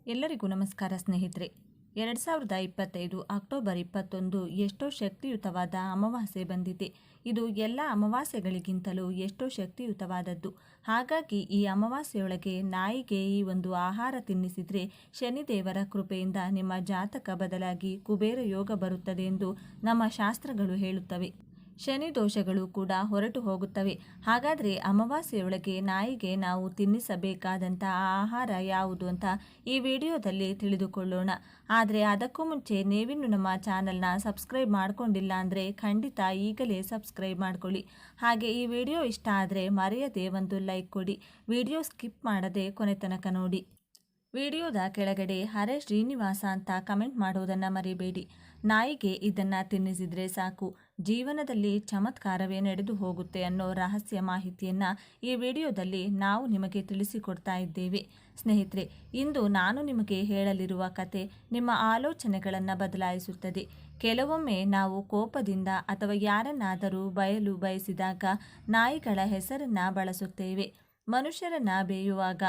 ಎಲ್ಲರಿಗೂ ನಮಸ್ಕಾರ ಸ್ನೇಹಿತರೆ. 2025 ಅಕ್ಟೋಬರ್ 21 ಎಷ್ಟೋ ಶಕ್ತಿಯುತವಾದ ಅಮಾವಾಸ್ಯೆ ಬಂದಿದೆ. ಇದು ಎಲ್ಲ ಅಮಾವಾಸ್ಯೆಗಳಿಗಿಂತಲೂ ಎಷ್ಟೋ ಶಕ್ತಿಯುತವಾದದ್ದು. ಹಾಗಾಗಿ ಈ ಅಮಾವಾಸ್ಯೆಯೊಳಗೆ ನಾಯಿಗೆ ಈ ಒಂದು ಆಹಾರ ತಿನ್ನಿಸಿದರೆ ಶನಿದೇವರ ಕೃಪೆಯಿಂದ ನಿಮ್ಮ ಜಾತಕ ಬದಲಾಗಿ ಕುಬೇರ ಯೋಗ ಬರುತ್ತದೆ ಎಂದು ನಮ್ಮ ಶಾಸ್ತ್ರಗಳು ಹೇಳುತ್ತವೆ. ಶನಿ ದೋಷಗಳು ಕೂಡ ಹೊರಟು ಹೋಗುತ್ತವೆ. ಹಾಗಾದರೆ ಅಮಾವಾಸ್ಯೆಯೊಳಗೆ ನಾಯಿಗೆ ನಾವು ತಿನ್ನಿಸಬೇಕಾದಂಥ ಆಹಾರ ಯಾವುದು ಅಂತ ಈ ವಿಡಿಯೋದಲ್ಲಿ ತಿಳಿದುಕೊಳ್ಳೋಣ. ಆದರೆ ಅದಕ್ಕೂ ಮುಂಚೆ ನೀವಿನ್ನು ನಮ್ಮ ಚಾನಲ್ನ ಸಬ್ಸ್ಕ್ರೈಬ್ ಮಾಡ್ಕೊಂಡಿಲ್ಲ ಅಂದರೆ ಖಂಡಿತ ಈಗಲೇ ಸಬ್ಸ್ಕ್ರೈಬ್ ಮಾಡ್ಕೊಳ್ಳಿ. ಹಾಗೆ ಈ ವಿಡಿಯೋ ಇಷ್ಟ ಆದರೆ ಮರೆಯದೆ ಒಂದು ಲೈಕ್ ಕೊಡಿ. ವಿಡಿಯೋ ಸ್ಕಿಪ್ ಮಾಡದೆ ಕೊನೆ ತನಕ ನೋಡಿ. ವಿಡಿಯೋದ ಕೆಳಗಡೆ ಹರೇ ಶ್ರೀನಿವಾಸ ಅಂತ ಕಮೆಂಟ್ ಮಾಡೋದನ್ನು ಮರಿಬೇಡಿ. ನಾಯಿಗೆ ಇದನ್ನು ತಿನ್ನಿಸಿದರೆ ಸಾಕು, ಜೀವನದಲ್ಲಿ ಚಮತ್ಕಾರವೇ ನಡೆದು ಹೋಗುತ್ತೆ ಅನ್ನೋ ರಹಸ್ಯ ಮಾಹಿತಿಯನ್ನು ಈ ವಿಡಿಯೋದಲ್ಲಿ ನಾವು ನಿಮಗೆ ತಿಳಿಸಿಕೊಡ್ತಾ ಇದ್ದೇವೆ. ಸ್ನೇಹಿತರೆ, ಇಂದು ನಾನು ನಿಮಗೆ ಹೇಳಲಿರುವ ಕತೆ ನಿಮ್ಮ ಆಲೋಚನೆಗಳನ್ನು ಬದಲಾಯಿಸುತ್ತದೆ. ಕೆಲವೊಮ್ಮೆ ನಾವು ಕೋಪದಿಂದ ಅಥವಾ ಯಾರನ್ನಾದರೂ ಬಯಲು ಬಯಸಿದಾಗ ನಾಯಿಗಳ ಹೆಸರನ್ನು ಬಳಸುತ್ತೇವೆ. ಮನುಷ್ಯರನ್ನ ಬೇಯುವಾಗ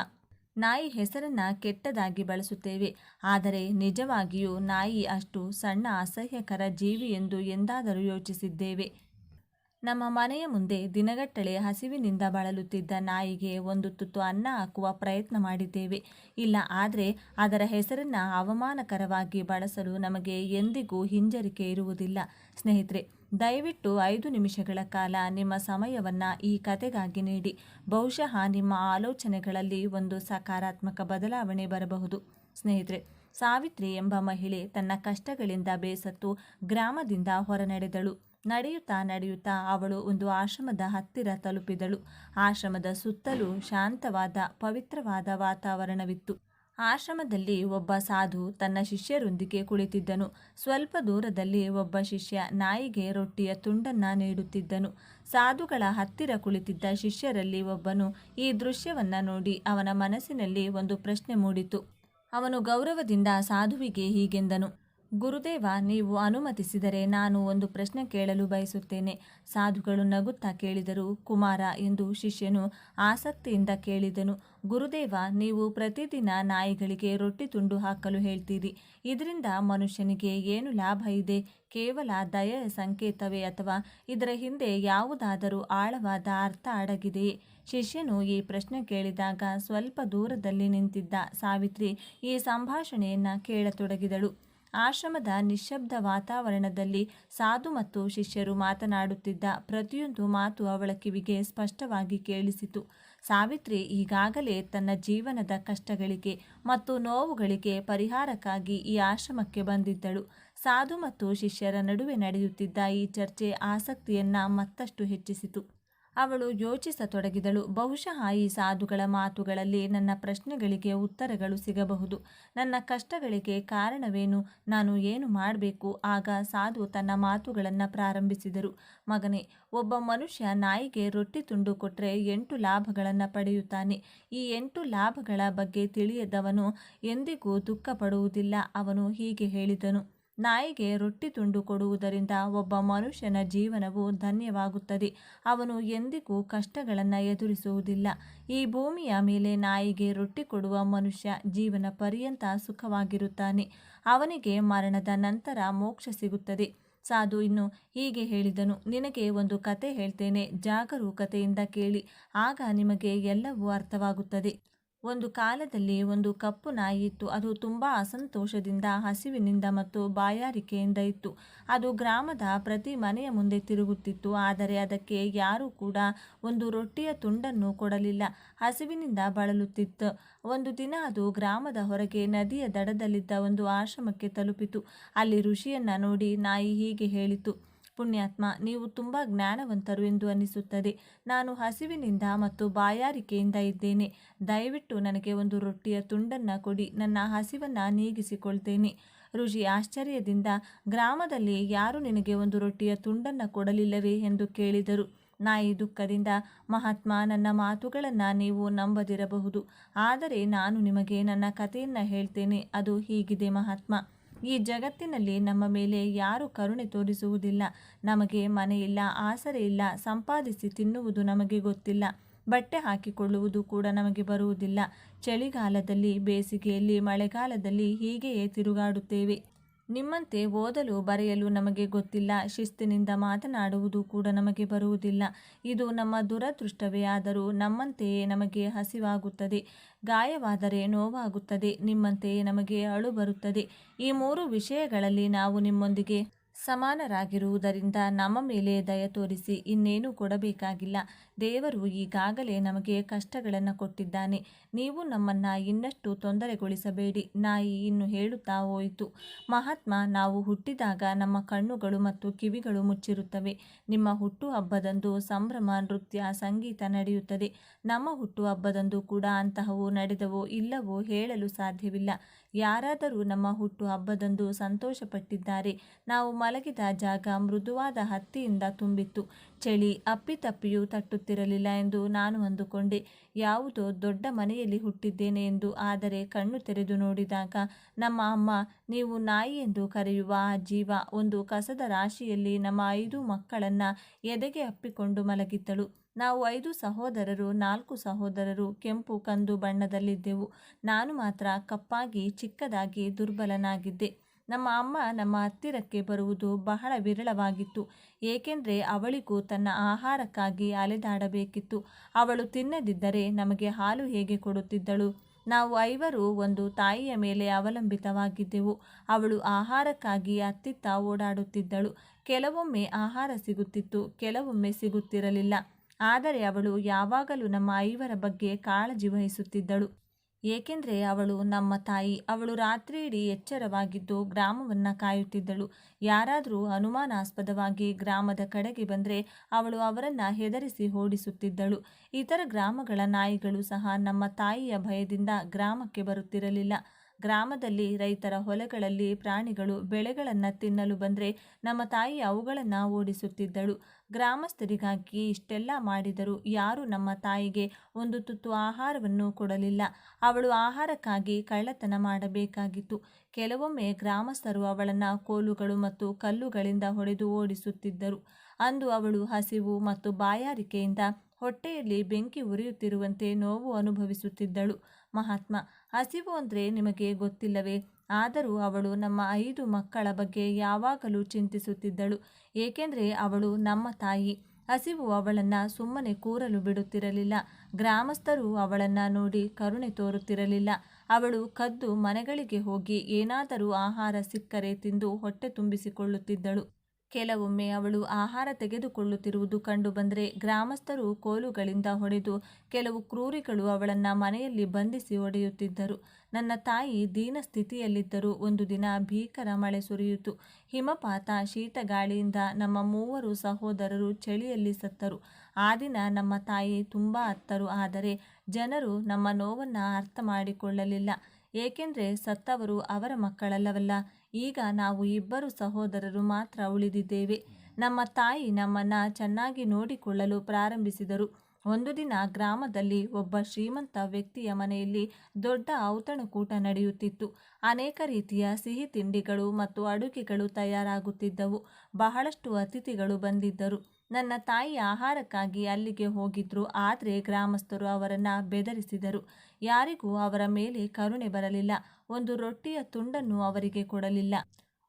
ನಾಯಿ ಹೆಸರನ್ನು ಕೆಟ್ಟದಾಗಿ ಬಳಸುತ್ತೇವೆ. ಆದರೆ ನಿಜವಾಗಿಯೂ ನಾಯಿ ಅಷ್ಟು ಸಣ್ಣ ಅಸಹ್ಯಕರ ಜೀವಿ ಎಂದು ಎಂದಾದರೂ ಯೋಚಿಸಿದ್ದೇವೆ? ನಮ್ಮ ಮನೆಯ ಮುಂದೆ ದಿನಗಟ್ಟಲೆ ಹಸಿವಿನಿಂದ ಬಳಲುತ್ತಿದ್ದ ನಾಯಿಗೆ ಒಂದು ತುತ್ತು ಅನ್ನ ಹಾಕುವ ಪ್ರಯತ್ನ ಮಾಡಿದ್ದೇವೆ. ಇಲ್ಲ, ಆದರೆ ಅದರ ಹೆಸರನ್ನು ಅವಮಾನಕರವಾಗಿ ಬಳಸಲು ನಮಗೆ ಎಂದಿಗೂ ಹಿಂಜರಿಕೆ ಇರುವುದಿಲ್ಲ. ಸ್ನೇಹಿತರೆ, ದಯವಿಟ್ಟು 5 ನಿಮಿಷಗಳ ಕಾಲ ನಿಮ್ಮ ಸಮಯವನ್ನು ಈ ಕತೆಗಾಗಿ ನೀಡಿ. ಬಹುಶಃ ನಿಮ್ಮ ಆಲೋಚನೆಗಳಲ್ಲಿ ಒಂದು ಸಕಾರಾತ್ಮಕ ಬದಲಾವಣೆ ಬರಬಹುದು. ಸ್ನೇಹಿತರೆ, ಸಾವಿತ್ರಿ ಎಂಬ ಮಹಿಳೆ ತನ್ನ ಕಷ್ಟಗಳಿಂದ ಬೇಸತ್ತು ಗ್ರಾಮದಿಂದ ಹೊರನಡೆದಳು. ನಡೆಯುತ್ತಾ ಅವಳು ಒಂದು ಆಶ್ರಮದ ಹತ್ತಿರ ತಲುಪಿದಳು. ಆಶ್ರಮದ ಸುತ್ತಲೂ ಶಾಂತವಾದ ಪವಿತ್ರವಾದ ವಾತಾವರಣವಿತ್ತು. ಆಶ್ರಮದಲ್ಲಿ ಒಬ್ಬ ಸಾಧು ತನ್ನ ಶಿಷ್ಯರೊಂದಿಗೆ ಕುಳಿತಿದ್ದನು. ಸ್ವಲ್ಪ ದೂರದಲ್ಲಿ ಒಬ್ಬ ಶಿಷ್ಯ ನಾಯಿಗೆ ರೊಟ್ಟಿಯ ತುಂಡನ್ನು ನೀಡುತ್ತಿದ್ದನು. ಸಾಧುಗಳ ಹತ್ತಿರ ಕುಳಿತಿದ್ದ ಶಿಷ್ಯರಲ್ಲಿ ಒಬ್ಬನು ಈ ದೃಶ್ಯವನ್ನು ನೋಡಿ ಅವನ ಮನಸ್ಸಿನಲ್ಲಿ ಒಂದು ಪ್ರಶ್ನೆ ಮೂಡಿತು. ಅವನು ಗೌರವದಿಂದ ಸಾಧುವಿಗೆ ಹೀಗೆಂದನು: ಗುರುದೇವ, ನೀವು ಅನುಮತಿಸಿದರೆ ನಾನು ಒಂದು ಪ್ರಶ್ನೆ ಕೇಳಲು ಬಯಸುತ್ತೇನೆ. ಸಾಧುಗಳು ನಗುತ್ತಾ ಕೇಳಿದರು. ಕುಮಾರ, ಎಂದು ಶಿಷ್ಯನು ಆಸಕ್ತಿಯಿಂದ ಕೇಳಿದನು. ಗುರುದೇವ, ನೀವು ಪ್ರತಿದಿನ ನಾಯಿಗಳಿಗೆ ರೊಟ್ಟಿ ತುಂಡು ಹಾಕಲು ಹೇಳ್ತೀರಿ. ಇದರಿಂದ ಮನುಷ್ಯನಿಗೆ ಏನು ಲಾಭ ಇದೆ? ಕೇವಲ ದಯೆಯ ಸಂಕೇತವೇ ಅಥವಾ ಇದರ ಹಿಂದೆ ಯಾವುದಾದರೂ ಆಳವಾದ ಅರ್ಥ ಅಡಗಿದೆಯೇ? ಶಿಷ್ಯನು ಈ ಪ್ರಶ್ನೆ ಕೇಳಿದಾಗ ಸ್ವಲ್ಪ ದೂರದಲ್ಲಿ ನಿಂತಿದ್ದ ಸಾವಿತ್ರಿ ಈ ಸಂಭಾಷಣೆಯನ್ನು ಕೇಳತೊಡಗಿದಳು. ಆಶ್ರಮದ ನಿಶ್ಶಬ್ದ ವಾತಾವರಣದಲ್ಲಿ ಸಾಧು ಮತ್ತು ಶಿಷ್ಯರು ಮಾತನಾಡುತ್ತಿದ್ದ ಪ್ರತಿಯೊಂದು ಮಾತು ಅವಳ ಕಿವಿಗೆ ಸ್ಪಷ್ಟವಾಗಿ ಕೇಳಿಸಿತು. ಸಾವಿತ್ರಿ ಈಗಾಗಲೇ ತನ್ನ ಜೀವನದ ಕಷ್ಟಗಳಿಗೆ ಮತ್ತು ನೋವುಗಳಿಗೆ ಪರಿಹಾರಕ್ಕಾಗಿ ಈ ಆಶ್ರಮಕ್ಕೆ ಬಂದಿದ್ದಳು. ಸಾಧು ಮತ್ತು ಶಿಷ್ಯರ ನಡುವೆ ನಡೆಯುತ್ತಿದ್ದ ಈ ಚರ್ಚೆ ಆಸಕ್ತಿಯನ್ನು ಮತ್ತಷ್ಟು ಹೆಚ್ಚಿಸಿತು. ಅವಳು ಯೋಚಿಸತೊಡಗಿದಳು. ಬಹುಶಃ ಈ ಸಾಧುಗಳ ಮಾತುಗಳಲ್ಲಿ ನನ್ನ ಪ್ರಶ್ನೆಗಳಿಗೆ ಉತ್ತರಗಳು ಸಿಗಬಹುದು. ನನ್ನ ಕಷ್ಟಗಳಿಗೆ ಕಾರಣವೇನು? ನಾನು ಏನು ಮಾಡಬೇಕು? ಆಗ ಸಾಧು ತನ್ನ ಮಾತುಗಳನ್ನು ಪ್ರಾರಂಭಿಸಿದರು. ಮಗನೇ, ಒಬ್ಬ ಮನುಷ್ಯ ನಾಯಿಗೆ ರೊಟ್ಟಿ ತುಂಡು ಕೊಟ್ಟರೆ 8 ಲಾಭಗಳನ್ನು ಪಡೆಯುತ್ತಾನೆ. ಈ 8 ಲಾಭಗಳ ಬಗ್ಗೆ ತಿಳಿಯದವನು ಎಂದಿಗೂ ದುಃಖ ಪಡುವುದಿಲ್ಲ. ಅವನು ಹೀಗೆ ಹೇಳಿದನು: ನಾಯಿಗೆ ರೊಟ್ಟಿ ತುಂಡು ಕೊಡುವುದರಿಂದ ಒಬ್ಬ ಮನುಷ್ಯನ ಜೀವನವು ಧನ್ಯವಾಗುತ್ತದೆ. ಅವನು ಎಂದಿಗೂ ಕಷ್ಟಗಳನ್ನು ಎದುರಿಸುವುದಿಲ್ಲ. ಈ ಭೂಮಿಯ ಮೇಲೆ ನಾಯಿಗೆ ರೊಟ್ಟಿ ಕೊಡುವ ಮನುಷ್ಯ ಜೀವನ ಪರ್ಯಂತ ಸುಖವಾಗಿರುತ್ತಾನೆ. ಅವನಿಗೆ ಮರಣದ ನಂತರ ಮೋಕ್ಷ ಸಿಗುತ್ತದೆ. ಸಾಧು ಇನ್ನು ಹೀಗೆ ಹೇಳಿದನು: ನಿನಗೆ ಒಂದು ಕತೆ ಹೇಳ್ತೇನೆ, ಜಾಗರೂಕತೆಯಿಂದ ಕೇಳಿ. ಆಗ ನಿಮಗೆ ಎಲ್ಲವೂ ಅರ್ಥವಾಗುತ್ತದೆ. ಒಂದು ಕಾಲದಲ್ಲಿ ಒಂದು ಕಪ್ಪು ನಾಯಿ ಇತ್ತು. ಅದು ತುಂಬ ಅಸಂತೋಷದಿಂದ, ಹಸಿವಿನಿಂದ ಮತ್ತು ಬಾಯಾರಿಕೆಯಿಂದ ಇತ್ತು. ಅದು ಗ್ರಾಮದ ಪ್ರತಿ ಮನೆಯ ಮುಂದೆ ತಿರುಗುತ್ತಿತ್ತು. ಆದರೆ ಅದಕ್ಕೆ ಯಾರೂ ಕೂಡ ಒಂದು ರೊಟ್ಟಿಯ ತುಂಡನ್ನು ಕೊಡಲಿಲ್ಲ. ಹಸಿವಿನಿಂದ ಬಳಲುತ್ತಿತ್ತು. ಒಂದು ದಿನ ಅದು ಗ್ರಾಮದ ಹೊರಗೆ ನದಿಯ ದಡದಲ್ಲಿದ್ದ ಒಂದು ಆಶ್ರಮಕ್ಕೆ ತಲುಪಿತು. ಅಲ್ಲಿ ಋಷಿಯನ್ನು ನೋಡಿ ನಾಯಿ ಹೀಗೆ ಹೇಳಿತು: ಪುಣ್ಯಾತ್ಮ, ನೀವು ತುಂಬ ಜ್ಞಾನವಂತರು ಎಂದು ಅನಿಸುತ್ತದೆ. ನಾನು ಹಸಿವಿನಿಂದ ಮತ್ತು ಬಾಯಾರಿಕೆಯಿಂದ ಇದ್ದೇನೆ. ದಯವಿಟ್ಟು ನನಗೆ ಒಂದು ರೊಟ್ಟಿಯ ತುಂಡನ್ನು ಕೊಡಿ. ನನ್ನ ಹಸಿವನ್ನು ನೀಗಿಸಿಕೊಳ್ತೇನೆ. ಋಷಿ ಆಶ್ಚರ್ಯದಿಂದ, ಗ್ರಾಮದಲ್ಲಿ ಯಾರು ನಿನಗೆ ಒಂದು ರೊಟ್ಟಿಯ ತುಂಡನ್ನು ಕೊಡಲಿಲ್ಲವೇ ಎಂದು ಕೇಳಿದರು. ನಾಯಿ ದುಃಖದಿಂದ, ಮಹಾತ್ಮ, ನನ್ನ ಮಾತುಗಳನ್ನು ನೀವು ನಂಬದಿರಬಹುದು. ಆದರೆ ನಾನು ನಿಮಗೆ ನನ್ನ ಕಥೆಯನ್ನು ಹೇಳ್ತೇನೆ. ಅದು ಹೀಗಿದೆ: ಮಹಾತ್ಮ, ಈ ಜಗತ್ತಿನಲ್ಲಿ ನಮ್ಮ ಮೇಲೆ ಯಾರೂ ಕರುಣೆ ತೋರಿಸುವುದಿಲ್ಲ. ನಮಗೆ ಮನೆ ಇಲ್ಲ, ಆಸರೆ ಇಲ್ಲ, ಸಂಪಾದಿಸಿ ತಿನ್ನುವುದು ನಮಗೆ ಗೊತ್ತಿಲ್ಲ. ಬಟ್ಟೆ ಹಾಕಿಕೊಳ್ಳುವುದು ಕೂಡ ನಮಗೆ ಬರುವುದಿಲ್ಲ. ಚಳಿಗಾಲದಲ್ಲಿ, ಬೇಸಿಗೆಯಲ್ಲಿ, ಮಳೆಗಾಲದಲ್ಲಿ ಹೀಗೆಯೇ ತಿರುಗಾಡುತ್ತೇವೆ. ನಿಮ್ಮಂತೆ ಓದಲು ಬರೆಯಲು ನಮಗೆ ಗೊತ್ತಿಲ್ಲ. ಶಿಸ್ತಿನಿಂದ ಮಾತನಾಡುವುದು ಕೂಡ ನಮಗೆ ಬರುವುದಿಲ್ಲ. ಇದು ನಮ್ಮ ದುರದೃಷ್ಟವೇ. ಆದರೂ ನಮ್ಮಂತೆಯೇ ನಮಗೆ ಹಸಿವಾಗುತ್ತದೆ, ಗಾಯವಾದರೆ ನೋವಾಗುತ್ತದೆ, ನಿಮ್ಮಂತೆಯೇ ನಮಗೆ ಅಳು ಬರುತ್ತದೆ. ಈ 3 ವಿಷಯಗಳಲ್ಲಿ ನಾವು ನಿಮ್ಮೊಂದಿಗೆ ಸಮಾನರಾಗಿರುವುದರಿಂದ ನಮ್ಮ ಮೇಲೆ ದಯ ತೋರಿಸಿ. ಇನ್ನೇನು ಕೊಡಬೇಕಾಗಿಲ್ಲ. ದೇವರು ಈಗಾಗಲೇ ನಮಗೆ ಕಷ್ಟಗಳನ್ನು ಕೊಟ್ಟಿದ್ದಾನೆ. ನೀವು ನಮ್ಮನ್ನು ಇನ್ನಷ್ಟು ತೊಂದರೆಗೊಳಿಸಬೇಡಿ. ನಾಯಿ ಇನ್ನು ಹೇಳುತ್ತಾ ಹೋಯಿತು. ಮಹಾತ್ಮ, ನಾವು ಹುಟ್ಟಿದಾಗ ನಮ್ಮ ಕಣ್ಣುಗಳು ಮತ್ತು ಕಿವಿಗಳು ಮುಚ್ಚಿರುತ್ತವೆ. ನಿಮ್ಮ ಹುಟ್ಟುಹಬ್ಬದಂದು ಸಂಭ್ರಮ, ನೃತ್ಯ, ಸಂಗೀತ ನಡೆಯುತ್ತದೆ. ನಮ್ಮ ಹುಟ್ಟುಹಬ್ಬದಂದು ಕೂಡ ಅಂತಹವು ನಡೆದವೋ ಇಲ್ಲವೋ ಹೇಳಲು ಸಾಧ್ಯವಿಲ್ಲ. ಯಾರಾದರೂ ನಮ್ಮ ಹುಟ್ಟುಹಬ್ಬದಂದು ಸಂತೋಷಪಟ್ಟಿದ್ದಾರೆ. ನಾವು ಮಲಗಿದ ಜಾಗ ಮೃದುವಾದ ಹತ್ತಿಯಿಂದ ತುಂಬಿತ್ತು. ಚಳಿ ಅಪ್ಪಿತಪ್ಪಿಯೂ ತಟ್ಟುತ್ತಿರಲಿಲ್ಲ ಎಂದು ನಾನು ಅಂದುಕೊಂಡೆ. ಯಾವುದೋ ದೊಡ್ಡ ಮನೆಯಲ್ಲಿ ಹುಟ್ಟಿದ್ದೇನೆ ಎಂದು. ಆದರೆ ಕಣ್ಣು ತೆರೆದು ನೋಡಿದಾಗ ನಮ್ಮ ಅಮ್ಮ, ನೀವು ನಾಯಿ ಎಂದು ಕರೆಯುವ ಆ ಜೀವ, ಒಂದು ಕಸದ ರಾಶಿಯಲ್ಲಿ ನಮ್ಮ 5 ಮಕ್ಕಳನ್ನು ಎದೆಗೆ ಅಪ್ಪಿಕೊಂಡು ಮಲಗಿದ್ದಳು. ನಾವು 5 ಸಹೋದರರು, 4 ಸಹೋದರರು ಕೆಂಪು ಕಂದು ಬಣ್ಣದಲ್ಲಿದ್ದೆವು. ನಾನು ಮಾತ್ರ ಕಪ್ಪಾಗಿ, ಚಿಕ್ಕದಾಗಿ, ದುರ್ಬಲನಾಗಿದ್ದೆ. ನಮ್ಮ ಅಮ್ಮ ನಮ್ಮ ಹತ್ತಿರಕ್ಕೆ ಬರುವುದು ಬಹಳ ವಿರಳವಾಗಿತ್ತು. ಏಕೆಂದರೆ ಅವಳಿಗೂ ತನ್ನ ಆಹಾರಕ್ಕಾಗಿ ಅಲೆದಾಡಬೇಕಿತ್ತು. ಅವಳು ತಿನ್ನದಿದ್ದರೆ ನಮಗೆ ಹಾಲು ಹೇಗೆ ಕೊಡುತ್ತಿದ್ದಳು? ನಾವು 5ರೂ ಒಂದು ತಾಯಿಯ ಮೇಲೆ ಅವಲಂಬಿತವಾಗಿದ್ದೆವು. ಅವಳು ಆಹಾರಕ್ಕಾಗಿ ಅತ್ತಿತ್ತ ಓಡಾಡುತ್ತಿದ್ದಳು. ಕೆಲವೊಮ್ಮೆ ಆಹಾರ ಸಿಗುತ್ತಿತ್ತು, ಕೆಲವೊಮ್ಮೆ ಸಿಗುತ್ತಿರಲಿಲ್ಲ. ಆದರೆ ಅವಳು ಯಾವಾಗಲೂ ನಮ್ಮ 5ರ ಬಗ್ಗೆ ಕಾಳಜಿ ವಹಿಸುತ್ತಿದ್ದಳು. ಏಕೆಂದರೆ ಅವಳು ನಮ್ಮ ತಾಯಿ. ಅವಳು ರಾತ್ರಿಯಿಡೀ ಎಚ್ಚರವಾಗಿದ್ದು ಗ್ರಾಮವನ್ನು ಕಾಯುತ್ತಿದ್ದಳು. ಯಾರಾದರೂ ಅನುಮಾನಾಸ್ಪದವಾಗಿ ಗ್ರಾಮದ ಕಡೆಗೆ ಬಂದರೆ ಅವಳು ಅವರನ್ನು ಹೆದರಿಸಿ ಓಡಿಸುತ್ತಿದ್ದಳು. ಇತರ ಗ್ರಾಮಗಳ ನಾಯಿಗಳು ಸಹ ನಮ್ಮ ತಾಯಿಯ ಭಯದಿಂದ ಗ್ರಾಮಕ್ಕೆ ಬರುತ್ತಿರಲಿಲ್ಲ. ಗ್ರಾಮದಲ್ಲಿ ರೈತರ ಹೊಲಗಳಲ್ಲಿ ಪ್ರಾಣಿಗಳು ಬೆಳೆಗಳನ್ನು ತಿನ್ನಲು ಬಂದರೆ ನಮ್ಮ ತಾಯಿ ಅವುಗಳನ್ನು ಓಡಿಸುತ್ತಿದ್ದಳು. ಗ್ರಾಮಸ್ಥರಿಗಾಗಿ ಇಷ್ಟೆಲ್ಲ ಮಾಡಿದರೂ ಯಾರೂ ನಮ್ಮ ತಾಯಿಗೆ ಒಂದು ತುತ್ತು ಆಹಾರವನ್ನು ಕೊಡಲಿಲ್ಲ. ಅವಳು ಆಹಾರಕ್ಕಾಗಿ ಕಳ್ಳತನ ಮಾಡಬೇಕಾಗಿತ್ತು. ಕೆಲವೊಮ್ಮೆ ಗ್ರಾಮಸ್ಥರು ಅವಳನ್ನು ಕೋಲುಗಳು ಮತ್ತು ಕಲ್ಲುಗಳಿಂದ ಹೊಡೆದು ಓಡಿಸುತ್ತಿದ್ದರು. ಅಂದು ಅವಳು ಹಸಿವು ಮತ್ತು ಬಾಯಾರಿಕೆಯಿಂದ ಹೊಟ್ಟೆಯಲ್ಲಿ ಬೆಂಕಿ ಉರಿಯುತ್ತಿರುವಂತೆ ನೋವು ಅನುಭವಿಸುತ್ತಿದ್ದಳು. ಮಹಾತ್ಮ, ಹಸಿವು ಅಂದರೆ ನಿಮಗೆ ಗೊತ್ತಿಲ್ಲವೇ? ಆದರೂ ಅವಳು ನಮ್ಮ 5 ಮಕ್ಕಳ ಬಗ್ಗೆ ಯಾವಾಗಲೂ ಚಿಂತಿಸುತ್ತಿದ್ದಳು. ಏಕೆಂದರೆ ಅವಳು ನಮ್ಮ ತಾಯಿ. ಹಸಿವು ಅವಳನ್ನು ಸುಮ್ಮನೆ ಕೂರಲು ಬಿಡುತ್ತಿರಲಿಲ್ಲ. ಗ್ರಾಮಸ್ಥರು ಅವಳನ್ನು ನೋಡಿ ಕರುಣೆ ತೋರುತ್ತಿರಲಿಲ್ಲ. ಅವಳು ಕದ್ದು ಮನೆಗಳಿಗೆ ಹೋಗಿ ಏನಾದರೂ ಆಹಾರ ಸಿಕ್ಕರೆ ತಿಂದು ಹೊಟ್ಟೆ ತುಂಬಿಸಿಕೊಳ್ಳುತ್ತಿದ್ದಳು. ಕೆಲವೊಮ್ಮೆ ಅವಳು ಆಹಾರ ತೆಗೆದುಕೊಳ್ಳುತ್ತಿರುವುದು ಕಂಡುಬಂದರೆ ಗ್ರಾಮಸ್ಥರು ಕೋಲುಗಳಿಂದ ಹೊಡೆದು, ಕೆಲವು ಕ್ರೂರಿಗಳು ಅವಳನ್ನು ಮನೆಯಲ್ಲಿ ಬಂಧಿಸಿ ಹೊಡೆಯುತ್ತಿದ್ದರು. ನನ್ನ ತಾಯಿ ದೀನ ಸ್ಥಿತಿಯಲ್ಲಿದ್ದರೂ ಒಂದು ದಿನ ಭೀಕರ ಮಳೆ ಸುರಿಯಿತು. ಹಿಮಪಾತ, ಶೀತಗಾಳಿಯಿಂದ ನಮ್ಮ 3 ಸಹೋದರರು ಚಳಿಯಲ್ಲಿ ಸತ್ತರು. ಆ ದಿನ ನಮ್ಮ ತಾಯಿ ತುಂಬ ಅತ್ತರು. ಆದರೆ ಜನರು ನಮ್ಮ ನೋವನ್ನು ಅರ್ಥ ಮಾಡಿಕೊಳ್ಳಲಿಲ್ಲ. ಏಕೆಂದರೆ ಸತ್ತವರು ಅವರ ಮಕ್ಕಳಲ್ಲವಲ್ಲ. ಈಗ ನಾವು 2 ಸಹೋದರರು ಮಾತ್ರ ಉಳಿದಿದ್ದೇವೆ. ನಮ್ಮ ತಾಯಿ ನಮ್ಮನ್ನು ಚೆನ್ನಾಗಿ ನೋಡಿಕೊಳ್ಳಲು ಪ್ರಾರಂಭಿಸಿದರು. ಒಂದು ದಿನ ಗ್ರಾಮದಲ್ಲಿ ಒಬ್ಬ ಶ್ರೀಮಂತ ವ್ಯಕ್ತಿಯ ಮನೆಯಲ್ಲಿ ದೊಡ್ಡ ಔತಣಕೂಟ ನಡೆಯುತ್ತಿತ್ತು. ಅನೇಕ ರೀತಿಯ ಸಿಹಿ ತಿಂಡಿಗಳು ಮತ್ತು ಅಡುಗೆಗಳು ತಯಾರಾಗುತ್ತಿದ್ದವು. ಬಹಳಷ್ಟು ಅತಿಥಿಗಳು ಬಂದಿದ್ದರು. ನನ್ನ ತಾಯಿ ಆಹಾರಕ್ಕಾಗಿ ಅಲ್ಲಿಗೆ ಹೋಗಿದ್ರು. ಆದರೆ ಗ್ರಾಮಸ್ಥರು ಅವರನ್ನು ಬೆದರಿಸಿದರು. ಯಾರಿಗೂ ಅವರ ಮೇಲೆ ಕರುಣೆ ಬರಲಿಲ್ಲ. ಒಂದು ರೊಟ್ಟಿಯ ತುಂಡನ್ನು ಅವರಿಗೆ ಕೊಡಲಿಲ್ಲ.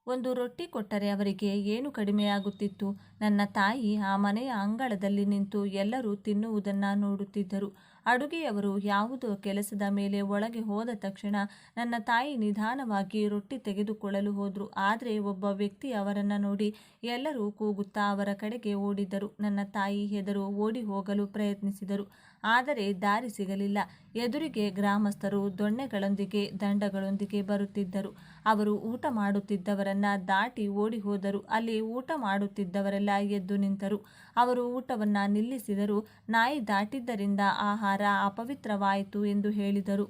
ಒಂದು ರೊಟ್ಟಿ ಕೊಟ್ಟರೆ ಅವರಿಗೆ ಏನು ಕಡಿಮೆಯಾಗುತ್ತಿತ್ತು? ನನ್ನ ತಾಯಿ ಆ ಮನೆಯ ಅಂಗಳದಲ್ಲಿ ನಿಂತು ಎಲ್ಲರೂ ತಿನ್ನುವುದನ್ನು ನೋಡುತ್ತಿದ್ದರು. ಅಡುಗೆಯವರು ಯಾವುದೋ ಕೆಲಸದ ಮೇಲೆ ಒಳಗೆ ಹೋದ ತಕ್ಷಣ ನನ್ನ ತಾಯಿ ನಿಧಾನವಾಗಿ ರೊಟ್ಟಿ ತೆಗೆದುಕೊಳ್ಳಲು ಹೋದರು. ಆದರೆ ಒಬ್ಬ ವ್ಯಕ್ತಿ ಅವರನ್ನು ನೋಡಿ ಎಲ್ಲರೂ ಕೂಗುತ್ತಾ ಅವರ ಕಡೆಗೆ ಓಡಿದರು. ನನ್ನ ತಾಯಿ ಹೆದರು ಓಡಿ ಹೋಗಲು ಪ್ರಯತ್ನಿಸಿದರು. ಆದರೆ ದಾರಿ ಸಿಗಲಿಲ್ಲ. ಎದುರಿಗೆ ಗ್ರಾಮಸ್ಥರು ದೊಣ್ಣೆಗಳೊಂದಿಗೆ, ದಂಡಗಳೊಂದಿಗೆ ಬರುತ್ತಿದ್ದರು. ಅವರು ಊಟ ಮಾಡುತ್ತಿದ್ದವರನ್ನು ದಾಟಿ ಓಡಿ ಹೋದರು. ಅಲ್ಲಿ ಊಟ ಮಾಡುತ್ತಿದ್ದವರೆಲ್ಲ ಎದ್ದು ನಿಂತರು. ಅವರು ಊಟವನ್ನು ನಿಲ್ಲಿಸಿದರು. ನಾಯಿ ದಾಟಿದ್ದರಿಂದ ಆಹಾರ ಅಪವಿತ್ರವಾಯಿತು ಎಂದು ಹೇಳಿದರು.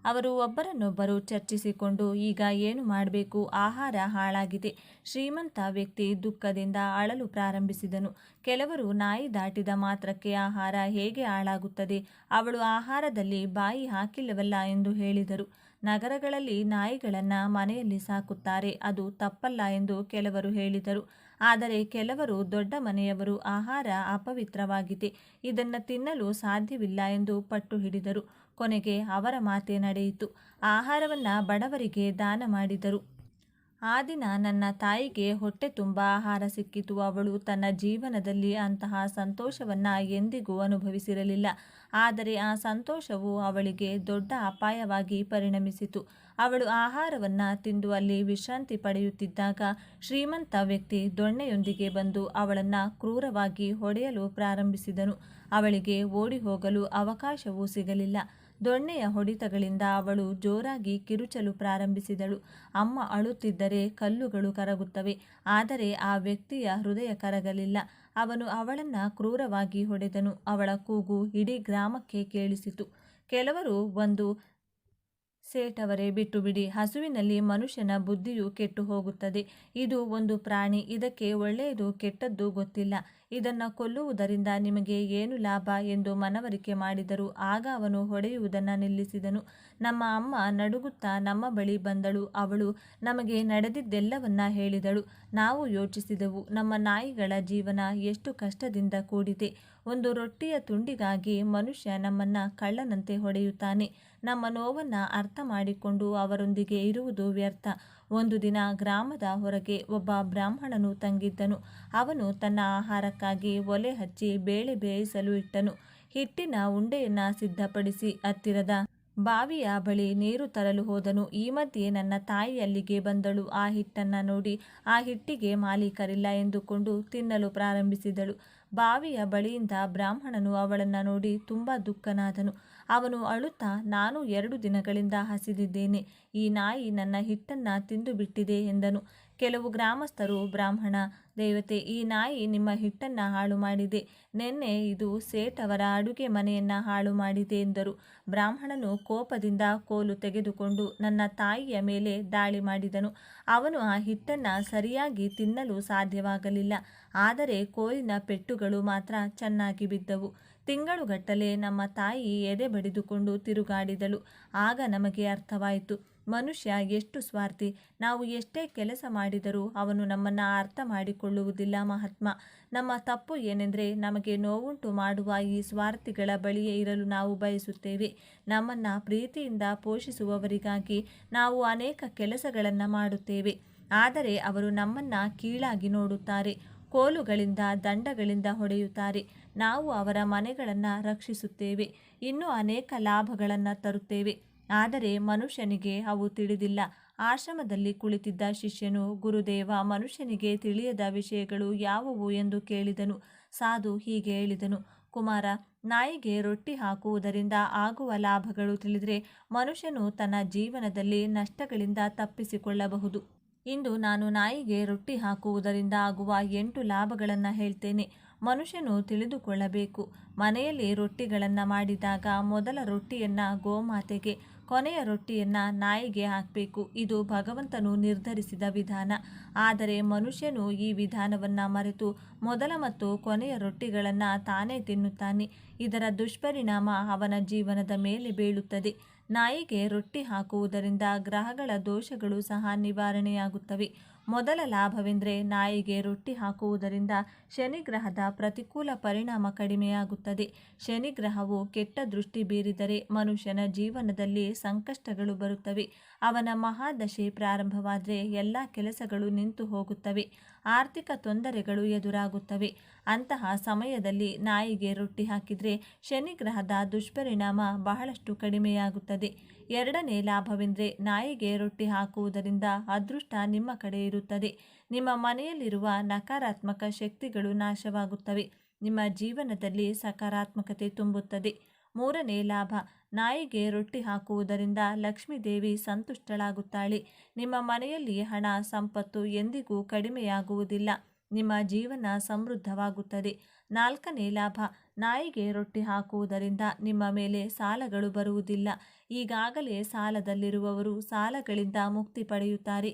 ಅವರು ಒಬ್ಬರನ್ನೊಬ್ಬರು ಚರ್ಚಿಸಿಕೊಂಡು, ಈಗ ಏನು ಮಾಡಬೇಕು? ಆಹಾರ ಹಾಳಾಗಿದೆ. ಶ್ರೀಮಂತ ವ್ಯಕ್ತಿ ದುಃಖದಿಂದ ಅಳಲು ಪ್ರಾರಂಭಿಸಿದನು. ಕೆಲವರು, ನಾಯಿ ದಾಟಿದ ಮಾತ್ರಕ್ಕೆ ಆಹಾರ ಹೇಗೆ ಹಾಳಾಗುತ್ತದೆ? ಅವಳು ಆಹಾರದಲ್ಲಿ ಬಾಯಿ ಹಾಕಿಲ್ಲವಲ್ಲ ಎಂದು ಹೇಳಿದರು. ನಗರಗಳಲ್ಲಿ ನಾಯಿಗಳನ್ನು ಮನೆಯಲ್ಲಿ ಸಾಕುತ್ತಾರೆ, ಅದು ತಪ್ಪಲ್ಲ ಎಂದು ಕೆಲವರು ಹೇಳಿದರು. ಆದರೆ ಕೆಲವರು ದೊಡ್ಡ ಮನೆಯವರು ಆಹಾರ ಅಪವಿತ್ರವಾಗಿದೆ, ಇದನ್ನು ತಿನ್ನಲು ಸಾಧ್ಯವಿಲ್ಲ ಎಂದು ಪಟ್ಟು ಹಿಡಿದರು. ಕೊನೆಗೆ ಅವರ ಮಾತೆ ನಡೆಯಿತು. ಆಹಾರವನ್ನು ಬಡವರಿಗೆ ದಾನ ಮಾಡಿದರು. ಆ ದಿನ ನನ್ನ ತಾಯಿಗೆ ಹೊಟ್ಟೆ ತುಂಬ ಆಹಾರ ಸಿಕ್ಕಿತು. ಅವಳು ತನ್ನ ಜೀವನದಲ್ಲಿ ಅಂತಹ ಸಂತೋಷವನ್ನು ಎಂದಿಗೂ ಅನುಭವಿಸಿರಲಿಲ್ಲ. ಆದರೆ ಆ ಸಂತೋಷವು ಅವಳಿಗೆ ದೊಡ್ಡ ಅಪಾಯವಾಗಿ ಪರಿಣಮಿಸಿತು. ಅವಳು ಆಹಾರವನ್ನು ತಿಂದು ಅಲ್ಲಿ ವಿಶ್ರಾಂತಿ ಪಡೆಯುತ್ತಿದ್ದಾಗ ಶ್ರೀಮಂತ ವ್ಯಕ್ತಿ ದೊಣ್ಣೆಯೊಂದಿಗೆ ಬಂದು ಅವಳನ್ನು ಕ್ರೂರವಾಗಿ ಹೊಡೆಯಲು ಪ್ರಾರಂಭಿಸಿದನು. ಅವಳಿಗೆ ಓಡಿ ಹೋಗಲು ಅವಕಾಶವೂ ಸಿಗಲಿಲ್ಲ. ದೊಣ್ಣೆಯ ಹೊಡೆತಗಳಿಂದ ಅವಳು ಜೋರಾಗಿ ಕಿರುಚಲು ಪ್ರಾರಂಭಿಸಿದಳು. ಅಮ್ಮ ಅಳುತ್ತಿದ್ದರೆ ಕಲ್ಲುಗಳು ಕರಗುತ್ತವೆ, ಆದರೆ ಆ ವ್ಯಕ್ತಿಯ ಹೃದಯ ಕರಗಲಿಲ್ಲ. ಅವನು ಅವಳನ್ನು ಕ್ರೂರವಾಗಿ ಹೊಡೆದನು. ಅವಳ ಕೂಗು ಇಡೀ ಗ್ರಾಮಕ್ಕೆ ಕೇಳಿಸಿತು. ಕೆಲವರು, ಒಂದು ಸೇಠವರೇ, ಬಿಟ್ಟು ಬಿಡಿ, ಹಸುವಿನಲ್ಲಿ ಮನುಷ್ಯನ ಬುದ್ಧಿಯು ಕೆಟ್ಟು ಹೋಗುತ್ತದೆ. ಇದು ಒಂದು ಪ್ರಾಣಿ, ಇದಕ್ಕೆ ಒಳ್ಳೆಯದು ಕೆಟ್ಟದ್ದು ಗೊತ್ತಿಲ್ಲ, ಇದನ್ನು ಕೊಲ್ಲುವುದರಿಂದ ನಿಮಗೆ ಏನು ಲಾಭ ಎಂದು ಮನವರಿಕೆ ಮಾಡಿದರು. ಆಗ ಅವನು ಹೊಡೆಯುವುದನ್ನು ನಿಲ್ಲಿಸಿದನು. ನಮ್ಮ ಅಮ್ಮ ನಡುಗುತ್ತಾ ನಮ್ಮ ಬಳಿ ಬಂದಳು. ಅವಳು ನಮಗೆ ನಡೆದಿದ್ದೆಲ್ಲವನ್ನ ಹೇಳಿದಳು. ನಾವು ಯೋಚಿಸಿದೆವು, ನಮ್ಮ ನಾಯಿಗಳ ಜೀವನ ಎಷ್ಟು ಕಷ್ಟದಿಂದ ಕೂಡಿದೆ. ಒಂದು ರೊಟ್ಟಿಯ ತುಂಡಿಗಾಗಿ ಮನುಷ್ಯ ನಮ್ಮನ್ನು ಕಳ್ಳನಂತೆ ಹೊಡೆಯುತ್ತಾನೆ. ನಮ್ಮ ನೋವನ್ನು ಅರ್ಥ ಮಾಡಿಕೊಂಡು ಅವರೊಂದಿಗೆ ಇರುವುದು ವ್ಯರ್ಥ. ಒಂದು ದಿನ ಗ್ರಾಮದ ಹೊರಗೆ ಒಬ್ಬ ಬ್ರಾಹ್ಮಣನು ತಂಗಿದ್ದನು. ಅವನು ತನ್ನ ಆಹಾರಕ್ಕಾಗಿ ಒಲೆ ಹಚ್ಚಿ ಬೇಳೆ ಬೇಯಿಸಲು ಇಟ್ಟನು. ಹಿಟ್ಟಿನ ಉಂಡೆಯನ್ನು ಸಿದ್ಧಪಡಿಸಿ ಹತ್ತಿರದ ಬಾವಿಯ ಬಳಿ ನೀರು ತರಲು ಹೋದನು. ಈ ಮಧ್ಯೆ ನನ್ನ ತಾಯಿ ಅಲ್ಲಿಗೆ ಬಂದಳು. ಆ ಹಿಟ್ಟನ್ನು ನೋಡಿ ಆ ಹಿಟ್ಟಿಗೆ ಮಾಲೀಕರಿಲ್ಲ ಎಂದುಕೊಂಡು ತಿನ್ನಲು ಪ್ರಾರಂಭಿಸಿದಳು. ಬಾವಿಯ ಬಳಿಯಿಂದ ಬ್ರಾಹ್ಮಣನು ಅವಳನ್ನು ನೋಡಿ ತುಂಬ ದುಃಖನಾದನು. ಅವನು ಅಳುತ್ತಾ, ನಾನು 2 ದಿನಗಳಿಂದ ಹಸಿದಿದ್ದೇನೆ, ಈ ನಾಯಿ ನನ್ನ ಹಿಟ್ಟನ್ನು ತಿಂದು ಬಿಟ್ಟಿದೆ ಎಂದನು. ಕೆಲವು ಗ್ರಾಮಸ್ಥರು, ಬ್ರಾಹ್ಮಣ ದೇವತೆ, ಈ ನಾಯಿ ನಿಮ್ಮ ಹಿಟ್ಟನ್ನು ಹಾಳು ಮಾಡಿದೆ, ನಿನ್ನೆ ಇದು ಸೇಠ್ ಅವರ ಅಡುಗೆ ಮನೆಯನ್ನು ಹಾಳು ಮಾಡಿದೆ ಎಂದರು. ಬ್ರಾಹ್ಮಣನು ಕೋಪದಿಂದ ಕೋಲು ತೆಗೆದುಕೊಂಡು ನನ್ನ ತಾಯಿಯ ಮೇಲೆ ದಾಳಿ ಮಾಡಿದನು. ಅವನು ಆ ಹಿಟ್ಟನ್ನು ಸರಿಯಾಗಿ ತಿನ್ನಲು ಸಾಧ್ಯವಾಗಲಿಲ್ಲ, ಆದರೆ ಕೋಲಿನ ಪೆಟ್ಟುಗಳು ಮಾತ್ರ ಚೆನ್ನಾಗಿ ಬಿದ್ದವು. ತಿಂಗಳುಗಟ್ಟಲೆ ನಮ್ಮ ತಾಯಿ ಎದೆ ಬಡಿದುಕೊಂಡು ತಿರುಗಾಡಿದಳು. ಆಗ ನಮಗೆ ಅರ್ಥವಾಯಿತು, ಮನುಷ್ಯ ಎಷ್ಟು ಸ್ವಾರ್ಥಿ. ನಾವು ಎಷ್ಟೇ ಕೆಲಸ ಮಾಡಿದರೂ ಅವನು ನಮ್ಮನ್ನು ಅರ್ಥ ಮಾಡಿಕೊಳ್ಳುವುದಿಲ್ಲ. ಮಹಾತ್ಮ, ನಮ್ಮ ತಪ್ಪು ಏನೆಂದರೆ ನಮಗೆ ನೋವುಂಟು ಮಾಡುವ ಈ ಸ್ವಾರ್ಥಿಗಳ ಬಳಿಯೇ ಇರಲು ನಾವು ಬಯಸುತ್ತೇವೆ. ನಮ್ಮನ್ನು ಪ್ರೀತಿಯಿಂದ ಪೋಷಿಸುವವರಿಗಾಗಿ ನಾವು ಅನೇಕ ಕೆಲಸಗಳನ್ನು ಮಾಡುತ್ತೇವೆ, ಆದರೆ ಅವರು ನಮ್ಮನ್ನು ಕೀಳಾಗಿ ನೋಡುತ್ತಾರೆ. ಕೋಲುಗಳಿಂದ, ದಂಡಗಳಿಂದ ಹೊಡೆಯುತ್ತಾರೆ. ನಾವು ಅವರ ಮನೆಗಳನ್ನು ರಕ್ಷಿಸುತ್ತೇವೆ, ಇನ್ನೂ ಅನೇಕ ಲಾಭಗಳನ್ನು ತರುತ್ತೇವೆ, ಆದರೆ ಮನುಷ್ಯನಿಗೆ ಅವು ತಿಳಿದಿಲ್ಲ. ಆಶ್ರಮದಲ್ಲಿ ಕುಳಿತಿದ್ದ ಶಿಷ್ಯನು, ಗುರುದೇವ, ಮನುಷ್ಯನಿಗೆ ತಿಳಿಯದ ವಿಷಯಗಳು ಯಾವುವು ಎಂದು ಕೇಳಿದನು. ಸಾಧು ಹೀಗೆ ಹೇಳಿದನು, ಕುಮಾರ, ನಾಯಿಗೆ ರೊಟ್ಟಿ ಹಾಕುವುದರಿಂದ ಆಗುವ ಲಾಭಗಳು ತಿಳಿದರೆ ಮನುಷ್ಯನು ತನ್ನ ಜೀವನದಲ್ಲಿ ನಷ್ಟಗಳಿಂದ ತಪ್ಪಿಸಿಕೊಳ್ಳಬಹುದು. ಇಂದು ನಾನು ನಾಯಿಗೆ ರೊಟ್ಟಿ ಹಾಕುವುದರಿಂದ ಆಗುವ 8 ಲಾಭಗಳನ್ನು ಹೇಳ್ತೇನೆ. ಮನುಷ್ಯನು ತಿಳಿದುಕೊಳ್ಳಬೇಕು. ಮನೆಯಲ್ಲಿ ರೊಟ್ಟಿಗಳನ್ನು ಮಾಡಿದಾಗ ಮೊದಲ ರೊಟ್ಟಿಯನ್ನು ಗೋಮಾತೆಗೆ, ಕೊನೆಯ ರೊಟ್ಟಿಯನ್ನು ನಾಯಿಗೆ ಹಾಕಬೇಕು. ಇದು ಭಗವಂತನು ನಿರ್ಧರಿಸಿದ ವಿಧಾನ. ಆದರೆ ಮನುಷ್ಯನು ಈ ವಿಧಾನವನ್ನು ಮರೆತು ಮೊದಲ ಮತ್ತು ಕೊನೆಯ ರೊಟ್ಟಿಗಳನ್ನು ತಾನೇ ತಿನ್ನುತ್ತಾನೆ. ಇದರ ದುಷ್ಪರಿಣಾಮ ಅವನ ಜೀವನದ ಮೇಲೆ ಬೀಳುತ್ತದೆ. ನಾಯಿಗೆ ರೊಟ್ಟಿ ಹಾಕುವುದರಿಂದ ಗ್ರಹಗಳ ದೋಷಗಳು ಸಹ ನಿವಾರಣೆಯಾಗುತ್ತವೆ. ಮೊದಲ ಲಾಭವೆಂದರೆ ನಾಯಿಗೆ ರೊಟ್ಟಿ ಹಾಕುವುದರಿಂದ ಶನಿಗ್ರಹದ ಪ್ರತಿಕೂಲ ಪರಿಣಾಮ ಕಡಿಮೆಯಾಗುತ್ತದೆ. ಶನಿಗ್ರಹವು ಕೆಟ್ಟ ದೃಷ್ಟಿ ಬೀರಿದರೆ ಮನುಷ್ಯನ ಜೀವನದಲ್ಲಿ ಸಂಕಷ್ಟಗಳು ಬರುತ್ತವೆ. ಅವನ ಮಹಾದಶೆ ಪ್ರಾರಂಭವಾದರೆ ಎಲ್ಲ ಕೆಲಸಗಳು ನಿಂತು ಹೋಗುತ್ತವೆ, ಆರ್ಥಿಕ ತೊಂದರೆಗಳು ಎದುರಾಗುತ್ತವೆ. ಅಂತಹ ಸಮಯದಲ್ಲಿ ನಾಯಿಗೆ ರೊಟ್ಟಿ ಹಾಕಿದರೆ ಶನಿಗ್ರಹದ ದುಷ್ಪರಿಣಾಮ ಬಹಳಷ್ಟು ಕಡಿಮೆಯಾಗುತ್ತದೆ. 2ನೇ ಲಾಭವೆಂದರೆ ನಾಯಿಗೆ ರೊಟ್ಟಿ ಹಾಕುವುದರಿಂದ ಅದೃಷ್ಟ ನಿಮ್ಮ ಕಡೆ ಇರುತ್ತದೆ. ನಿಮ್ಮ ಮನೆಯಲ್ಲಿರುವ ನಕಾರಾತ್ಮಕ ಶಕ್ತಿಗಳು ನಾಶವಾಗುತ್ತವೆ. ನಿಮ್ಮ ಜೀವನದಲ್ಲಿ ಸಕಾರಾತ್ಮಕತೆ ತುಂಬುತ್ತದೆ. 3ನೇ ಲಾಭ, ನಾಯಿಗೆ ರೊಟ್ಟಿ ಹಾಕುವುದರಿಂದ ಲಕ್ಷ್ಮೀದೇವಿ ಸಂತುಷ್ಟಳಾಗುತ್ತಾಳೆ. ನಿಮ್ಮ ಮನೆಯಲ್ಲಿ ಹಣ ಸಂಪತ್ತು ಎಂದಿಗೂ ಕಡಿಮೆಯಾಗುವುದಿಲ್ಲ. ನಿಮ್ಮ ಜೀವನ ಸಮೃದ್ಧವಾಗುತ್ತದೆ. 4ನೇ ಲಾಭ, ನಾಯಿಗೆ ರೊಟ್ಟಿ ಹಾಕುವುದರಿಂದ ನಿಮ್ಮ ಮೇಲೆ ಸಾಲಗಳು ಬರುವುದಿಲ್ಲ. ಈಗಾಗಲೇ ಸಾಲದಲ್ಲಿರುವವರು ಸಾಲಗಳಿಂದ ಮುಕ್ತಿ ಪಡೆಯುತ್ತಾರೆ.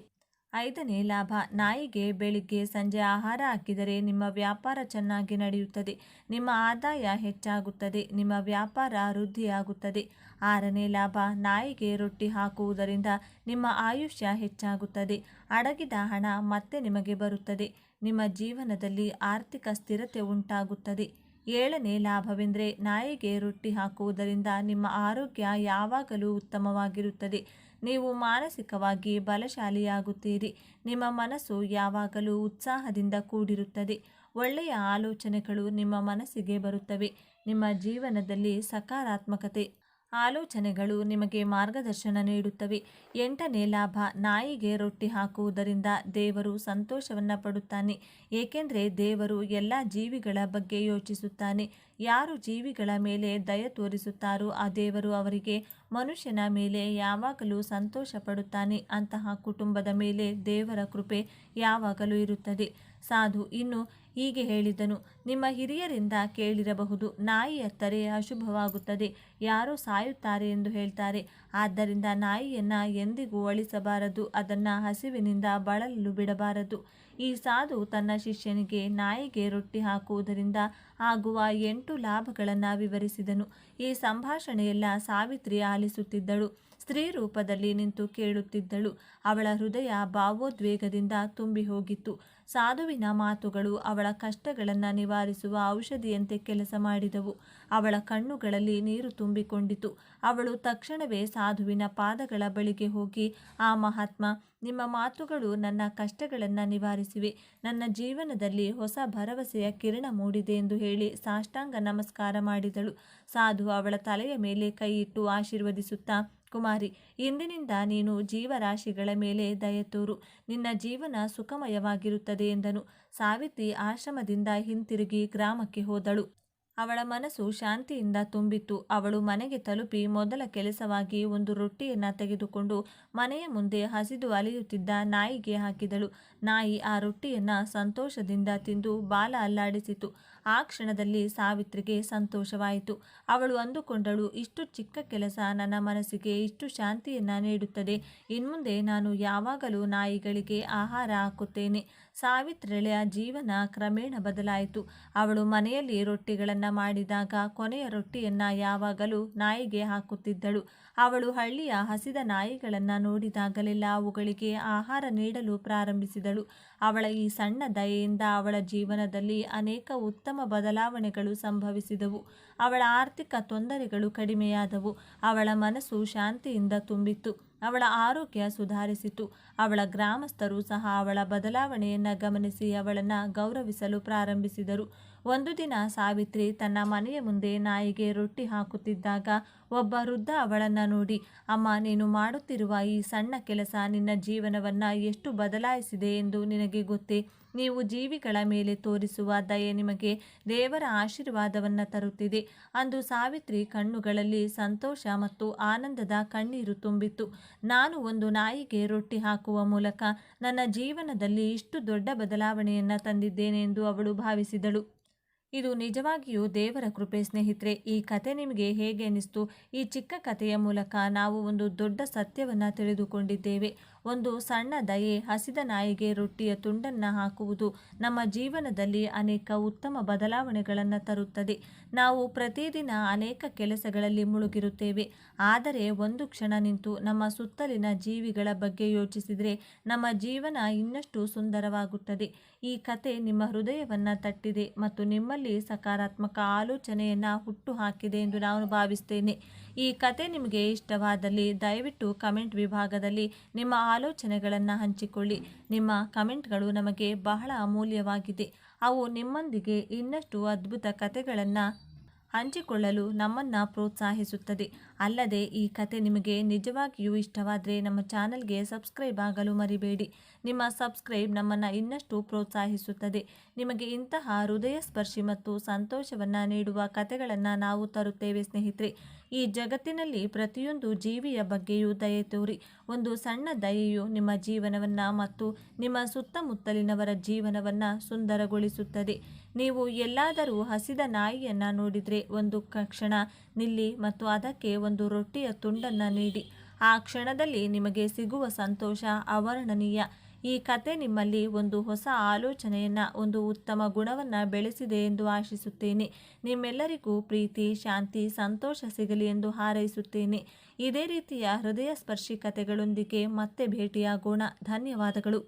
5ನೇ ಲಾಭ, ನಾಯಿಗೆ ಬೆಳಿಗ್ಗೆ ಸಂಜೆ ಆಹಾರ ಹಾಕಿದರೆ ನಿಮ್ಮ ವ್ಯಾಪಾರ ಚೆನ್ನಾಗಿ ನಡೆಯುತ್ತದೆ. ನಿಮ್ಮ ಆದಾಯ ಹೆಚ್ಚಾಗುತ್ತದೆ, ನಿಮ್ಮ ವ್ಯಾಪಾರ ವೃದ್ಧಿಯಾಗುತ್ತದೆ. 6ನೇ ಲಾಭ, ನಾಯಿಗೆ ರೊಟ್ಟಿ ಹಾಕುವುದರಿಂದ ನಿಮ್ಮ ಆಯುಷ್ಯ ಹೆಚ್ಚಾಗುತ್ತದೆ. ಅಡಗಿದ ಹಣ ಮತ್ತೆ ನಿಮಗೆ ಬರುತ್ತದೆ. ನಿಮ್ಮ ಜೀವನದಲ್ಲಿ ಆರ್ಥಿಕ ಸ್ಥಿರತೆ ಉಂಟಾಗುತ್ತದೆ. 7ನೇ ಲಾಭವೆಂದರೆ ನಾಯಿಗೆ ರೊಟ್ಟಿ ಹಾಕುವುದರಿಂದ ನಿಮ್ಮ ಆರೋಗ್ಯ ಯಾವಾಗಲೂ ಉತ್ತಮವಾಗಿರುತ್ತದೆ. ನೀವು ಮಾನಸಿಕವಾಗಿ ಬಲಶಾಲಿಯಾಗುತ್ತೀರಿ. ನಿಮ್ಮ ಮನಸ್ಸು ಯಾವಾಗಲೂ ಉತ್ಸಾಹದಿಂದ ಕೂಡಿರುತ್ತದೆ. ಒಳ್ಳೆಯ ಆಲೋಚನೆಗಳು ನಿಮ್ಮ ಮನಸ್ಸಿಗೆ ಬರುತ್ತವೆ. ನಿಮ್ಮ ಜೀವನದಲ್ಲಿ ಸಕಾರಾತ್ಮಕತೆ ಆಲೋಚನೆಗಳು ನಿಮಗೆ ಮಾರ್ಗದರ್ಶನ ನೀಡುತ್ತವೆ. 8ನೇ ಲಾಭ, ನಾಯಿಗೆ ರೊಟ್ಟಿ ಹಾಕುವುದರಿಂದ ದೇವರು ಸಂತೋಷವನ್ನು ಪಡುತ್ತಾನೆ. ಏಕೆಂದರೆ ದೇವರು ಎಲ್ಲ ಜೀವಿಗಳ ಬಗ್ಗೆ ಯೋಚಿಸುತ್ತಾನೆ. ಯಾರು ಜೀವಿಗಳ ಮೇಲೆ ದಯೆ ತೋರಿಸುತ್ತಾರೋ ಆ ದೇವರು ಅವರಿಗೆ ಮನುಷ್ಯನ ಮೇಲೆ ಯಾವಾಗಲೂ ಸಂತೋಷ ಪಡುತ್ತಾನೆ. ಅಂತಹ ಕುಟುಂಬದ ಮೇಲೆ ದೇವರ ಕೃಪೆ ಯಾವಾಗಲೂ ಇರುತ್ತದೆ. ಸಾಧು ಇನ್ನು ಹೀಗೆ ಹೇಳಿದನು, ನಿಮ್ಮ ಹಿರಿಯರಿಂದ ಕೇಳಿರಬಹುದು, ನಾಯಿ ಅತ್ತರೆ ಅಶುಭವಾಗುತ್ತದೆ, ಯಾರೋ ಸಾಯುತ್ತಾರೆ ಎಂದು ಹೇಳ್ತಾರೆ. ಆದ್ದರಿಂದ ನಾಯಿಯನ್ನು ಎಂದಿಗೂ ಅಳಿಸಬಾರದು, ಅದನ್ನು ಹಸಿವಿನಿಂದ ಬಳಲಲು ಬಿಡಬಾರದು. ಈ ಸಾಧು ತನ್ನ ಶಿಷ್ಯನಿಗೆ ನಾಯಿಗೆ ರೊಟ್ಟಿ ಹಾಕುವುದರಿಂದ ಆಗುವ 8 ಲಾಭಗಳನ್ನು ವಿವರಿಸಿದನು. ಈ ಸಂಭಾಷಣೆಯೆಲ್ಲ ಸಾವಿತ್ರಿ ಆಲಿಸುತ್ತಿದ್ದಳು. ಸ್ತ್ರೀ ರೂಪದಲ್ಲಿ ನಿಂತು ಕೇಳುತ್ತಿದ್ದಳು. ಅವಳ ಹೃದಯ ಭಾವೋದ್ವೇಗದಿಂದ ತುಂಬಿ ಹೋಗಿತ್ತು. ಸಾಧುವಿನ ಮಾತುಗಳು ಅವಳ ಕಷ್ಟಗಳನ್ನು ನಿವಾರಿಸುವ ಔಷಧಿಯಂತೆ ಕೆಲಸ ಮಾಡಿದವು. ಅವಳ ಕಣ್ಣುಗಳಲ್ಲಿ ನೀರು ತುಂಬಿಕೊಂಡಿತು. ಅವಳು ತಕ್ಷಣವೇ ಸಾಧುವಿನ ಪಾದಗಳ ಬಳಿಗೆ ಹೋಗಿ, ಆ ಮಹಾತ್ಮ, ನಿಮ್ಮ ಮಾತುಗಳು ನನ್ನ ಕಷ್ಟಗಳನ್ನು ನಿವಾರಿಸಿವೆ. ನನ್ನ ಜೀವನದಲ್ಲಿ ಹೊಸ ಭರವಸೆಯ ಕಿರಣ ಮೂಡಿದೆ ಎಂದು ಹೇಳಿ ಸಾಷ್ಟಾಂಗ ನಮಸ್ಕಾರ ಮಾಡಿದಳು. ಸಾಧು ಅವಳ ತಲೆಯ ಮೇಲೆ ಕೈಯಿಟ್ಟು ಆಶೀರ್ವದಿಸುತ್ತಾ, ಕುಮಾರಿ, ಇಂದಿನಿಂದ ನೀನು ಜೀವರಾಶಿಗಳ ಮೇಲೆ ದಯೆ ತೋರು, ನಿನ್ನ ಜೀವನ ಸುಖಮಯವಾಗಿರುತ್ತದೆ ಎಂದನು. ಸಾವಿತ್ರಿ ಆಶ್ರಮದಿಂದ ಹಿಂತಿರುಗಿ ಗ್ರಾಮಕ್ಕೆ ಹೋದಳು. ಅವಳ ಮನಸ್ಸು ಶಾಂತಿಯಿಂದ ತುಂಬಿತ್ತು. ಅವಳು ಮನೆಗೆ ತಲುಪಿ ಮೊದಲ ಕೆಲಸವಾಗಿ ಒಂದು ರೊಟ್ಟಿಯನ್ನು ತೆಗೆದುಕೊಂಡು ಮನೆಯ ಮುಂದೆ ಹಸಿದು ಅಲೆಯುತ್ತಿದ್ದ ನಾಯಿಗೆ ಹಾಕಿದಳು. ನಾಯಿ ಆ ರೊಟ್ಟಿಯನ್ನು ಸಂತೋಷದಿಂದ ತಿಂದು ಬಾಲ ಅಲ್ಲಾಡಿಸಿತು. ಆ ಕ್ಷಣದಲ್ಲಿ ಸಾವಿತ್ರಿಗೆ ಸಂತೋಷವಾಯಿತು. ಅವಳು ಅಂದುಕೊಂಡಳು, ಇಷ್ಟು ಚಿಕ್ಕ ಕೆಲಸ ನನ್ನ ಮನಸ್ಸಿಗೆ ಇಷ್ಟು ಶಾಂತಿಯನ್ನು ನೀಡುತ್ತದೆ. ಇನ್ಮುಂದೆ ನಾನು ಯಾವಾಗಲೂ ನಾಯಿಗಳಿಗೆ ಆಹಾರ ಹಾಕುತ್ತೇನೆ. ಸಾವಿತ್ರಿಯ ಜೀವನ ಕ್ರಮೇಣ ಬದಲಾಯಿತು. ಅವಳು ಮನೆಯಲ್ಲಿ ರೊಟ್ಟಿಗಳನ್ನು ಮಾಡಿದಾಗ ಕೊನೆಯ ರೊಟ್ಟಿಯನ್ನು ಯಾವಾಗಲೂ ನಾಯಿಗೆ ಹಾಕುತ್ತಿದ್ದಳು. ಅವಳು ಹಳ್ಳಿಯ ಹಸಿದ ನಾಯಿಗಳನ್ನು ನೋಡಿದಾಗಲೆಲ್ಲ ಅವುಗಳಿಗೆ ಆಹಾರ ನೀಡಲು ಪ್ರಾರಂಭಿಸಿದಳು. ಅವಳ ಈ ಸಣ್ಣ ದಯೆಯಿಂದ ಅವಳ ಜೀವನದಲ್ಲಿ ಅನೇಕ ಉತ್ತಮ ಬದಲಾವಣೆಗಳು ಸಂಭವಿಸಿದವು. ಅವಳ ಆರ್ಥಿಕ ತೊಂದರೆಗಳು ಕಡಿಮೆಯಾದವು. ಅವಳ ಮನಸ್ಸು ಶಾಂತಿಯಿಂದ ತುಂಬಿತ್ತು. ಅವಳ ಆರೋಗ್ಯ ಸುಧಾರಿಸಿತು. ಅವಳ ಗ್ರಾಮಸ್ಥರು ಸಹ ಅವಳ ಬದಲಾವಣೆಯನ್ನು ಗಮನಿಸಿ ಅವಳನ್ನು ಗೌರವಿಸಲು ಪ್ರಾರಂಭಿಸಿದರು. ಒಂದು ದಿನ ಸಾವಿತ್ರಿ ತನ್ನ ಮನೆಯ ಮುಂದೆ ನಾಯಿಗೆ ರೊಟ್ಟಿ ಹಾಕುತ್ತಿದ್ದಾಗ ಒಬ್ಬ ವೃದ್ಧ ಅವಳನ್ನು ನೋಡಿ, ಅಮ್ಮ, ನೀನು ಮಾಡುತ್ತಿರುವ ಈ ಸಣ್ಣ ಕೆಲಸ ನಿನ್ನ ಜೀವನವನ್ನು ಎಷ್ಟು ಬದಲಾಯಿಸಿದೆ ಎಂದು ನಿನಗೆ ಗೊತ್ತೇ? ನೀವು ಜೀವಿಗಳ ಮೇಲೆ ತೋರಿಸುವ ದಯೆ ನಿಮಗೆ ದೇವರ ಆಶೀರ್ವಾದವನ್ನು ತರುತ್ತಿದೆ. ಅಂದು ಸಾವಿತ್ರಿ ಕಣ್ಣುಗಳಲ್ಲಿ ಸಂತೋಷ ಮತ್ತು ಆನಂದದ ಕಣ್ಣೀರು ತುಂಬಿತ್ತು. ನಾನು ಒಂದು ನಾಯಿಗೆ ರೊಟ್ಟಿ ಹಾಕುವ ಮೂಲಕ ನನ್ನ ಜೀವನದಲ್ಲಿ ಇಷ್ಟು ದೊಡ್ಡ ಬದಲಾವಣೆಯನ್ನು ತಂದಿದ್ದೇನೆ ಎಂದು ಅವಳು ಭಾವಿಸಿದಳು. ಇದು ನಿಜವಾಗಿಯೂ ದೇವರ ಕೃಪೆ. ಸ್ನೇಹಿತರೆ, ಈ ಕತೆ ನಿಮಗೆ ಹೇಗೆ ಅನಿಸ್ತು? ಈ ಚಿಕ್ಕ ಕಥೆಯ ಮೂಲಕ ನಾವು ಒಂದು ದೊಡ್ಡ ಸತ್ಯವನ್ನು ತಿಳಿದುಕೊಂಡಿದ್ದೇವೆ. ಒಂದು ಸಣ್ಣ ದಯೆ, ಹಸಿದ ನಾಯಿಗೆ ರೊಟ್ಟಿಯ ತುಂಡನ್ನು ಹಾಕುವುದು ನಮ್ಮ ಜೀವನದಲ್ಲಿ ಅನೇಕ ಉತ್ತಮ ಬದಲಾವಣೆಗಳನ್ನು ತರುತ್ತದೆ. ನಾವು ಪ್ರತಿದಿನ ಅನೇಕ ಕೆಲಸಗಳಲ್ಲಿ ಮುಳುಗಿರುತ್ತೇವೆ. ಆದರೆ ಒಂದು ಕ್ಷಣ ನಿಂತು ನಮ್ಮ ಸುತ್ತಲಿನ ಜೀವಿಗಳ ಬಗ್ಗೆ ಯೋಚಿಸಿದರೆ ನಮ್ಮ ಜೀವನ ಇನ್ನಷ್ಟು ಸುಂದರವಾಗುತ್ತದೆ. ಈ ಕತೆ ನಿಮ್ಮ ಹೃದಯವನ್ನು ತಟ್ಟಿದೆ ಮತ್ತು ನಿಮ್ಮಲ್ಲಿ ಸಕಾರಾತ್ಮಕ ಆಲೋಚನೆಯನ್ನು ಹುಟ್ಟು ಹಾಕಿದೆ ಎಂದು ನಾನು ಭಾವಿಸ್ತೇನೆ. ಈ ಕತೆ ನಿಮಗೆ ಇಷ್ಟವಾದಲ್ಲಿ ದಯವಿಟ್ಟು ಕಮೆಂಟ್ ವಿಭಾಗದಲ್ಲಿ ನಿಮ್ಮ ಆಲೋಚನೆಗಳನ್ನು ಹಂಚಿಕೊಳ್ಳಿ. ನಿಮ್ಮ ಕಮೆಂಟ್ಗಳು ನಮಗೆ ಬಹಳ ಅಮೂಲ್ಯವಾಗಿದೆ. ಅವು ನಿಮ್ಮೊಂದಿಗೆ ಇನ್ನಷ್ಟು ಅದ್ಭುತ ಕತೆಗಳನ್ನು ಹಂಚಿಕೊಳ್ಳಲು ನಮ್ಮನ್ನು ಪ್ರೋತ್ಸಾಹಿಸುತ್ತದೆ. ಅಲ್ಲದೆ ಈ ಕತೆ ನಿಮಗೆ ನಿಜವಾಗಿಯೂ ಇಷ್ಟವಾದರೆ ನಮ್ಮ ಚಾನಲ್ಗೆ ಸಬ್ಸ್ಕ್ರೈಬ್ ಆಗಲು ಮರಿಬೇಡಿ. ನಿಮ್ಮ ಸಬ್ಸ್ಕ್ರೈಬ್ ನಮ್ಮನ್ನು ಇನ್ನಷ್ಟು ಪ್ರೋತ್ಸಾಹಿಸುತ್ತದೆ. ನಿಮಗೆ ಇಂತಹ ಹೃದಯ ಸ್ಪರ್ಶಿ ಮತ್ತು ಸಂತೋಷವನ್ನು ನೀಡುವ ಕತೆಗಳನ್ನು ನಾವು ತರುತ್ತೇವೆ. ಸ್ನೇಹಿತರೆ, ಈ ಜಗತ್ತಿನಲ್ಲಿ ಪ್ರತಿಯೊಂದು ಜೀವಿಯ ಬಗ್ಗೆಯೂ ದಯೆ ತೋರಿ. ಒಂದು ಸಣ್ಣ ದಯೆಯು ನಿಮ್ಮ ಜೀವನವನ್ನು ಮತ್ತು ನಿಮ್ಮ ಸುತ್ತಮುತ್ತಲಿನವರ ಜೀವನವನ್ನು ಸುಂದರಗೊಳಿಸುತ್ತದೆ. ನೀವು ಎಲ್ಲಾದರೂ ಹಸಿದ ನಾಯಿಯನ್ನು ನೋಡಿದರೆ ಒಂದು ಕ್ಷಣ ನಿಲ್ಲಿ ಮತ್ತು ಅದಕ್ಕೆ ಒಂದು ರೊಟ್ಟಿಯ ತುಂಡನ್ನು ನೀಡಿ. ಆ ಕ್ಷಣದಲ್ಲಿ ನಿಮಗೆ ಸಿಗುವ ಸಂತೋಷ ಅವರ್ಣನೀಯ. ಈ ಕತೆ ನಿಮ್ಮಲ್ಲಿ ಒಂದು ಹೊಸ ಆಲೋಚನೆಯನ್ನು, ಒಂದು ಉತ್ತಮ ಗುಣವನ್ನು ಬೆಳೆಸಿದೆ ಎಂದು ಆಶಿಸುತ್ತೇನೆ. ನಿಮ್ಮೆಲ್ಲರಿಗೂ ಪ್ರೀತಿ, ಶಾಂತಿ, ಸಂತೋಷ ಸಿಗಲಿ ಎಂದು ಹಾರೈಸುತ್ತೇನೆ. ಇದೇ ರೀತಿಯ ಹೃದಯ ಸ್ಪರ್ಶಿ ಕತೆಗಳೊಂದಿಗೆ ಮತ್ತೆ ಭೇಟಿಯಾಗೋಣ. ಧನ್ಯವಾದಗಳು.